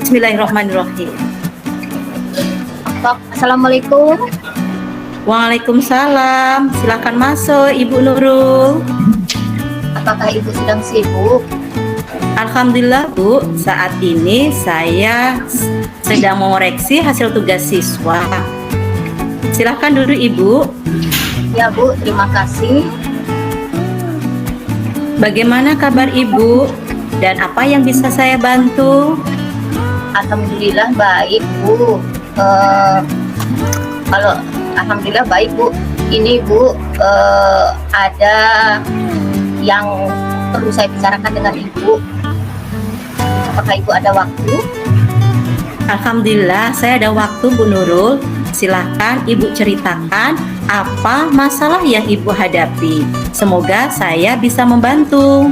Bismillahirrahmanirrahim. Assalamualaikum. Waalaikumsalam. Silakan masuk, Ibu Nurul. Apakah Ibu sedang sibuk? Alhamdulillah, Bu. Saat ini saya sedang mengoreksi hasil tugas siswa. Silakan duduk, Ibu. Ya, Bu. Terima kasih. Bagaimana kabar Ibu? Dan apa yang bisa saya bantu? Alhamdulillah baik, Bu. Kalau alhamdulillah baik, Bu. Ini, Bu, ada yang perlu saya bicarakan dengan Ibu. Apakah Ibu ada waktu? Alhamdulillah, saya ada waktu, Bu Nurul. Silahkan Ibu ceritakan apa masalah yang Ibu hadapi. Semoga saya bisa membantu.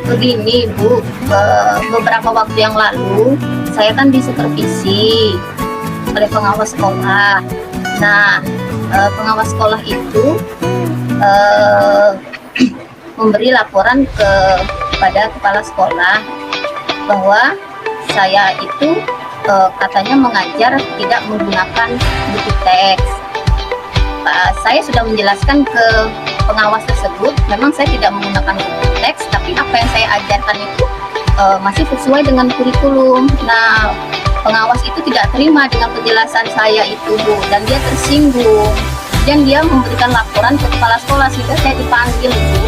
Begini, Bu, beberapa waktu yang lalu saya kan disupervisi oleh pengawas sekolah. Nah, pengawas sekolah itu memberi laporan kepada kepala sekolah bahwa saya itu katanya mengajar tidak menggunakan buku teks. Saya sudah menjelaskan ke pengawas tersebut, memang saya tidak menggunakan buku teks, tapi apa yang saya ajarkan itu masih sesuai dengan kurikulum. Nah, pengawas itu tidak terima dengan penjelasan saya itu, Bu, dan dia tersinggung. Dan dia memberikan laporan ke kepala sekolah sehingga saya dipanggil, Bu.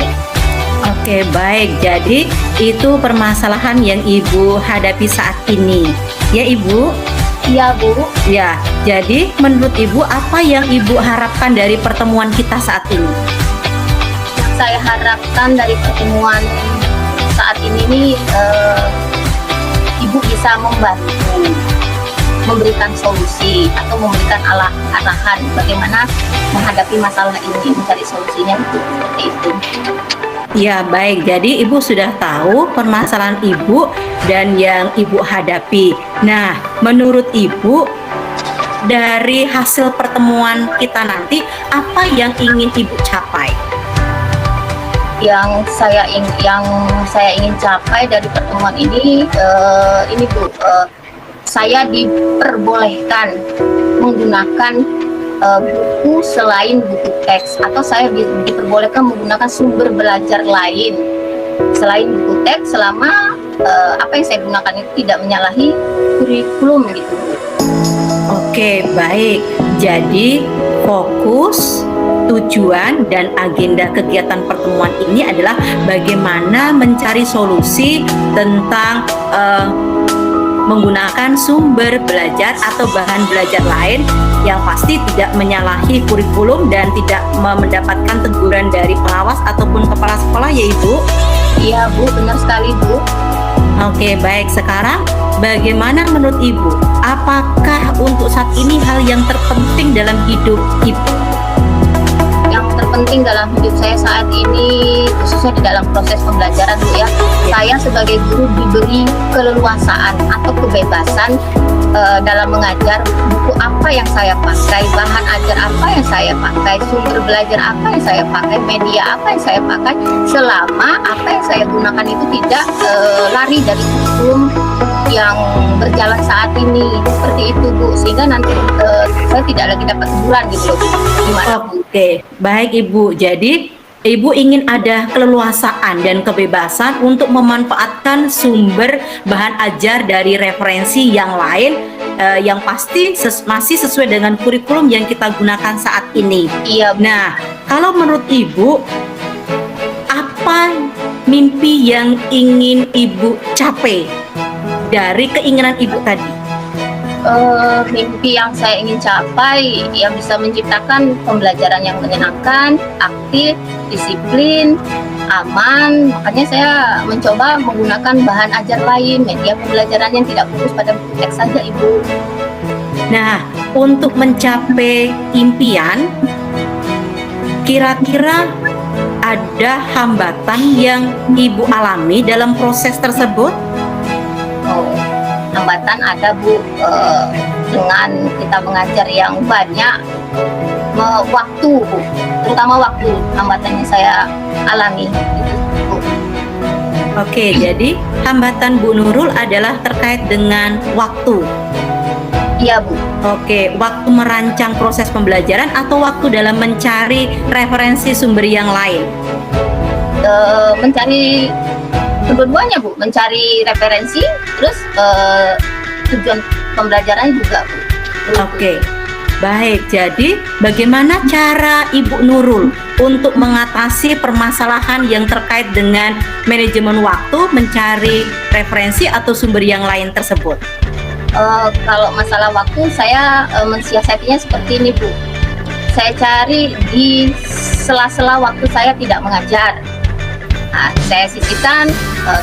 Oke, baik. Jadi itu permasalahan yang Ibu hadapi saat ini. Ya, Ibu? Iya, Bu. Ya, jadi menurut Ibu apa yang Ibu harapkan dari pertemuan kita saat ini? Saya harapkan dari pertemuan saat ini nih, Ibu bisa membantu memberikan solusi atau memberikan arahan bagaimana menghadapi masalah ini, mencari solusinya, itu seperti itu. Ya, baik. Jadi Ibu sudah tahu permasalahan Ibu dan yang Ibu hadapi. Nah, menurut Ibu dari hasil pertemuan kita nanti apa yang ingin Ibu capai? Yang saya ingin capai dari pertemuan ini, Bu, saya diperbolehkan menggunakan buku selain buku teks, atau saya diperbolehkan menggunakan sumber belajar lain selain buku teks selama apa yang saya gunakan itu tidak menyalahi kurikulum, gitu. Oke, baik. Jadi fokus, tujuan, dan agenda kegiatan pertemuan ini adalah bagaimana mencari solusi tentang menggunakan sumber belajar atau bahan belajar lain yang pasti tidak menyalahi kurikulum dan tidak mendapatkan teguran dari pengawas ataupun kepala sekolah, ya Ibu? Iya, Bu, benar sekali, Bu. Oke, baik. Sekarang bagaimana menurut Ibu? Apakah untuk saat ini hal yang terpenting dalam hidup Ibu? Yang terpenting dalam hidup saya saat ini, khususnya di dalam proses pembelajaran, Bu, ya, saya sebagai guru diberi keleluasaan atau kebebasan dalam mengajar. Buku apa yang saya pakai, bahan ajar apa yang saya pakai, sumber belajar apa yang saya pakai, media apa yang saya pakai, selama apa yang saya gunakan itu tidak lari dari hukum yang berjalan saat ini, seperti itu, Bu, sehingga nanti saya tidak lagi dapat teguran, gitu loh. Gimana, Bu? Oke, baik Ibu. Jadi Ibu ingin ada keleluasaan dan kebebasan untuk memanfaatkan sumber bahan ajar dari referensi yang lain yang pasti masih sesuai dengan kurikulum yang kita gunakan saat ini. Iya, Bu. Nah, kalau menurut Ibu, apa mimpi yang ingin Ibu capai dari keinginan Ibu tadi? Mimpi yang saya ingin capai ya bisa menciptakan pembelajaran yang menyenangkan, aktif, disiplin, aman. Makanya saya mencoba menggunakan bahan ajar lain, media pembelajaran yang tidak fokus pada buku teks saja, Ibu. Nah, untuk mencapai impian, kira-kira ada hambatan yang Ibu alami dalam proses tersebut? Hambatan ada, Bu, dengan kita mengajar yang banyak, waktu, Bu, terutama waktu hambatannya saya alami, gitu, Bu. Oke, jadi hambatan Bu Nurul adalah terkait dengan waktu. Iya Bu. Oke, waktu merancang proses pembelajaran atau waktu dalam mencari referensi sumber yang lain? Mencari kedua-duanya Bu, mencari referensi, terus tujuan pembelajarannya juga Bu. Oke, baik. Jadi bagaimana cara Ibu Nurul untuk mengatasi permasalahan yang terkait dengan manajemen waktu, mencari referensi atau sumber yang lain tersebut? Kalau masalah waktu, saya mensiasatinya seperti ini Bu. Saya cari di sela-sela waktu saya tidak mengajar. Nah, saya sisihkan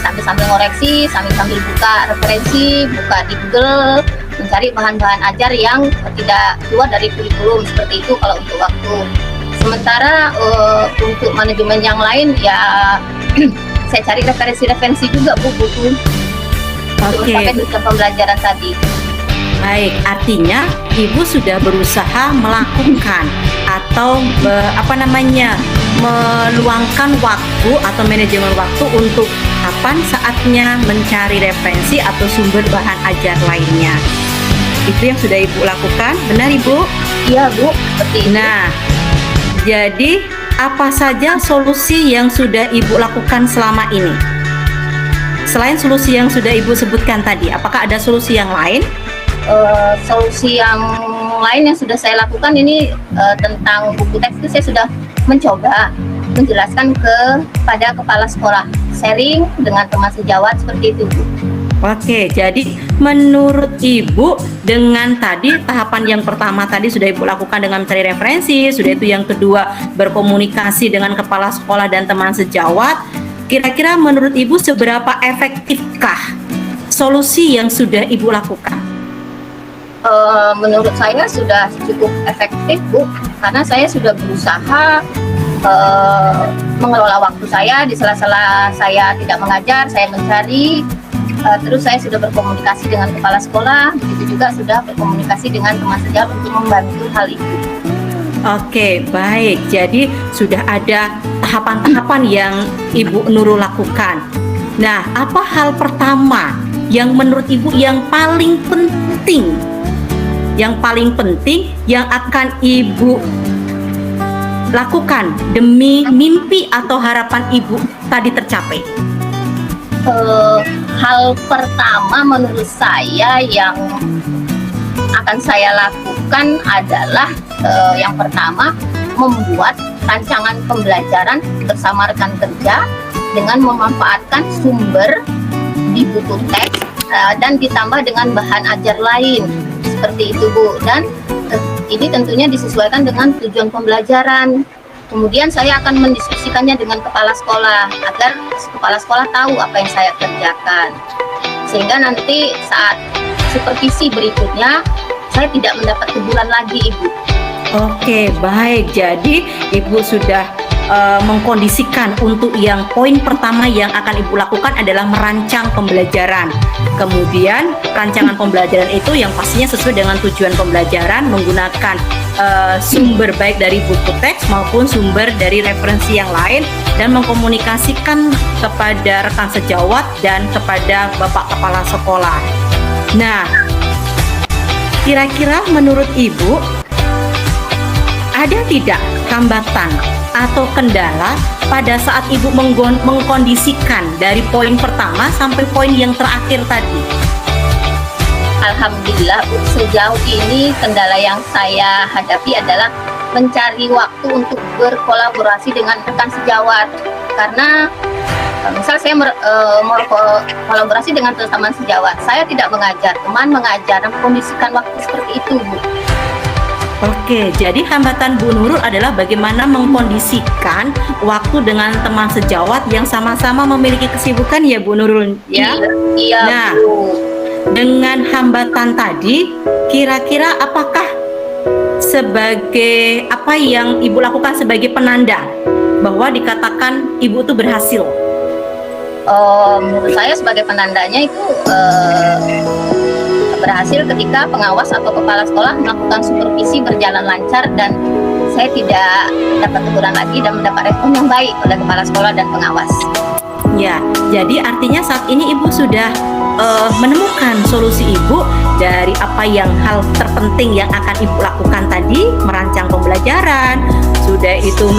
sambil ngoreksi, sambil buka referensi, buka di Google, mencari bahan-bahan ajar yang tidak keluar dari kurikulum, seperti itu kalau untuk waktu. Sementara untuk manajemen yang lain ya saya cari referensi juga Bu, buku Oke. sampai tujuan pembelajaran tadi. Baik, artinya Ibu sudah berusaha melakukan atau meluangkan waktu atau manajemen waktu untuk kapan saatnya mencari referensi atau sumber bahan ajar lainnya. Itu yang sudah Ibu lakukan, benar Ibu? Iya Bu, seperti itu. Nah, jadi apa saja solusi yang sudah Ibu lakukan selama ini? Selain solusi yang sudah Ibu sebutkan tadi, apakah ada solusi yang lain? Solusi yang lain yang sudah saya lakukan ini tentang buku teks itu saya sudah mencoba menjelaskan kepada kepala sekolah, sharing dengan teman sejawat seperti itu Bu. Oke, jadi menurut Ibu dengan tadi tahapan yang pertama tadi sudah Ibu lakukan dengan mencari referensi, sudah itu yang kedua berkomunikasi dengan kepala sekolah dan teman sejawat, kira-kira menurut Ibu seberapa efektifkah solusi yang sudah Ibu lakukan? Menurut saya sudah cukup efektif Bu, karena saya sudah berusaha mengelola waktu saya di sela-sela saya tidak mengajar, saya mencari. Terus saya sudah berkomunikasi dengan kepala sekolah, begitu juga sudah berkomunikasi dengan teman sejawat untuk membantu hal itu. Oke, baik. Jadi sudah ada tahapan-tahapan yang Ibu Nurul lakukan. Nah, apa hal pertama yang menurut Ibu yang paling penting? Yang paling penting yang akan Ibu lakukan demi mimpi atau harapan Ibu tadi tercapai? Hal pertama menurut saya yang akan saya lakukan adalah yang pertama membuat rancangan pembelajaran bersama rekan kerja dengan memanfaatkan sumber di buku teks dan ditambah dengan bahan ajar lain seperti itu Bu, dan ini tentunya disesuaikan dengan tujuan pembelajaran. Kemudian saya akan mendiskusikannya dengan kepala sekolah agar kepala sekolah tahu apa yang saya kerjakan, sehingga nanti saat supervisi berikutnya saya tidak mendapat teguran lagi Ibu. Oke, baik. Jadi Ibu sudah mengkondisikan untuk yang poin pertama yang akan Ibu lakukan adalah merancang pembelajaran. Kemudian rancangan pembelajaran itu yang pastinya sesuai dengan tujuan pembelajaran, menggunakan sumber baik dari buku teks maupun sumber dari referensi yang lain, dan mengkomunikasikan kepada rekan sejawat dan kepada Bapak Kepala Sekolah. Nah, kira-kira menurut Ibu ada tidak hambatan atau kendala pada saat Ibu mengkondisikan dari poin pertama sampai poin yang terakhir tadi? Alhamdulillah Bu, sejauh ini kendala yang saya hadapi adalah mencari waktu untuk berkolaborasi dengan rekan sejawat, karena misal saya kolaborasi dengan teman sejawat, saya tidak mengajar, teman mengajar, dan mengkondisikan waktu seperti itu Bu. Oke, jadi hambatan Bu Nurul adalah bagaimana mengkondisikan waktu dengan teman sejawat yang sama-sama memiliki kesibukan ya Bu Nurul ya? Iya Nah, Bu. dengan hambatan tadi, kira-kira apakah sebagai apa yang Ibu lakukan sebagai penanda bahwa dikatakan Ibu itu berhasil? Menurut saya sebagai penandanya itu berhasil ketika pengawas atau kepala sekolah melakukan supervisi berjalan lancar dan saya tidak dapat teguran lagi dan mendapat respon yang baik oleh kepala sekolah dan pengawas. Ya, jadi artinya saat ini Ibu sudah menemukan solusi Ibu dari apa yang hal terpenting yang akan Ibu lakukan tadi, merancang pembelajaran, sudah itu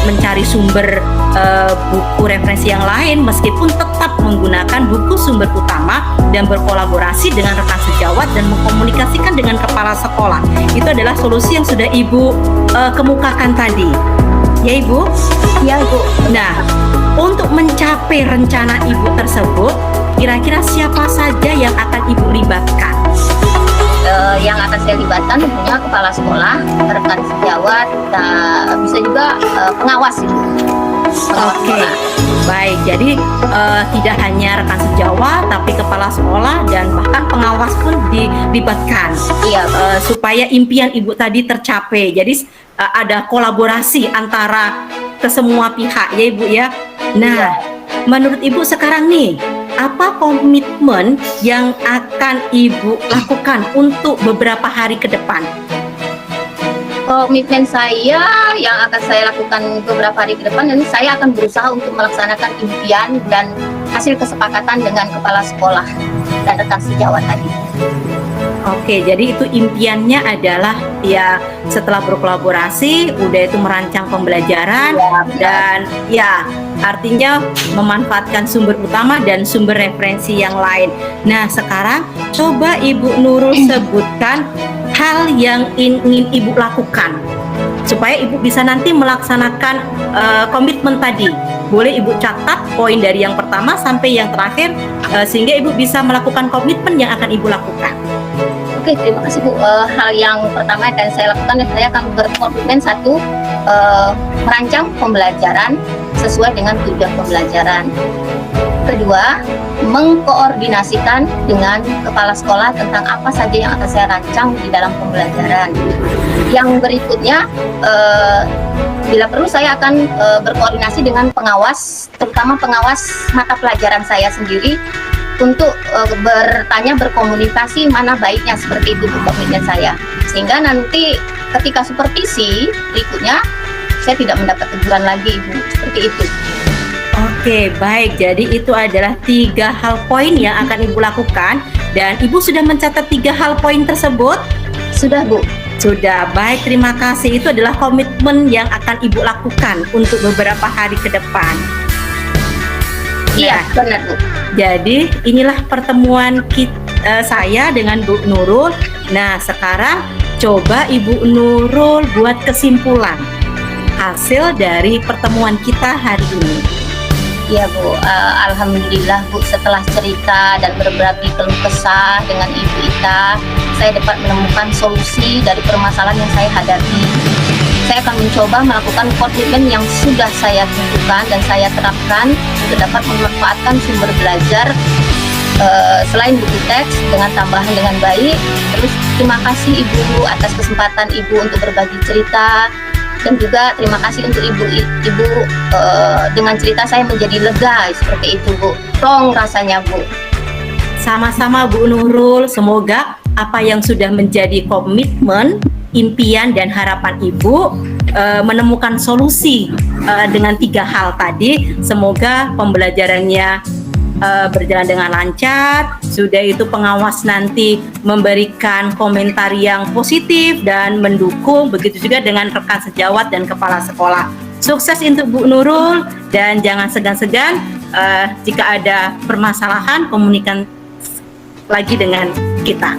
mencari sumber buku referensi yang lain meskipun tetap menggunakan buku sumber utama dan berkolaborasi dengan rekan sejawat dan mengkomunikasikan dengan kepala sekolah. Itu adalah solusi yang sudah Ibu kemukakan tadi. Ya Ibu? Ya Bu. Nah, untuk mencapai rencana Ibu tersebut, kira-kira siapa saja yang akan Ibu libatkan? Yang akan saya libatkan tentunya kepala sekolah, rekan sejawat, bisa juga pengawas Ibu. Oke, baik. Jadi tidak hanya rekan sejawat, tapi kepala sekolah dan bahkan pengawas pun dilibatkan. Iya. Supaya impian Ibu tadi tercapai. Jadi ada kolaborasi antara kesemua pihak ya Ibu ya. Nah, menurut Ibu sekarang nih, apa komitmen yang akan Ibu lakukan untuk beberapa hari ke depan? Komitmen saya yang akan saya lakukan beberapa hari ke depan, ini saya akan berusaha untuk melaksanakan impian dan hasil kesepakatan dengan kepala sekolah dan rekan sejawat tadi. Oke, jadi itu impiannya adalah ya setelah berkolaborasi, udah itu merancang pembelajaran dan ya artinya memanfaatkan sumber utama dan sumber referensi yang lain. Nah, sekarang coba Ibu Nurul sebutkan hal yang ingin Ibu lakukan supaya Ibu bisa nanti melaksanakan komitmen tadi. Boleh Ibu catat poin dari yang pertama sampai yang terakhir sehingga Ibu bisa melakukan komitmen yang akan Ibu lakukan. Oke, terima kasih Bu. Hal yang pertama yang akan saya lakukan, saya akan berkomitmen satu, merancang pembelajaran sesuai dengan tujuan pembelajaran. Kedua, mengkoordinasikan dengan kepala sekolah tentang apa saja yang akan saya rancang di dalam pembelajaran. Yang berikutnya, bila perlu saya akan berkoordinasi dengan pengawas, terutama pengawas mata pelajaran saya sendiri, untuk berkomunikasi mana baiknya, seperti itu komitmen saya. Sehingga nanti ketika supervisi berikutnya, saya tidak mendapat teguran lagi Ibu, seperti itu. Oke, baik. Jadi itu adalah 3 hal poin yang akan Ibu lakukan. Dan Ibu sudah mencatat 3 hal poin tersebut? Sudah Bu. Sudah, baik. Terima kasih. Itu adalah komitmen yang akan Ibu lakukan untuk beberapa hari ke depan. Iya, benar Bu. Jadi inilah pertemuan saya dengan Bu Nurul. Nah, sekarang coba Ibu Nurul buat kesimpulan hasil dari pertemuan kita hari ini. Iya Bu, alhamdulillah Bu, setelah cerita dan berbagi keluh kesah dengan Ibu Ita, saya dapat menemukan solusi dari permasalahan yang saya hadapi. Saya akan mencoba melakukan komitmen yang sudah saya tentukan dan saya terapkan untuk dapat memanfaatkan sumber belajar selain buku teks dengan tambahan dengan baik. Terus terima kasih Ibu atas kesempatan Ibu untuk berbagi cerita. Dan juga terima kasih untuk ibu dengan cerita saya menjadi lega, seperti itu Bu. Plong rasanya Bu. Sama-sama Bu Nurul, semoga apa yang sudah menjadi komitmen, impian dan harapan Ibu menemukan solusi dengan 3 hal tadi. Semoga pembelajarannya berjalan dengan lancar, sudah itu pengawas nanti memberikan komentar yang positif dan mendukung, begitu juga dengan rekan sejawat dan kepala sekolah. Sukses untuk Bu Nurul dan jangan segan-segan jika ada permasalahan komunikasi lagi dengan kita.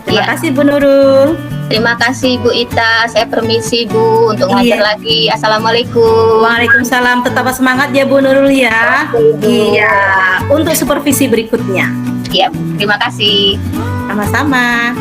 Terima kasih Bu Nurul. Terima kasih Bu Ita, saya permisi Bu untuk ngajar lagi. Assalamualaikum. Waalaikumsalam, tetap semangat ya Bu Nurul ya. Iya, untuk supervisi berikutnya. Iya, terima kasih. Sama-sama.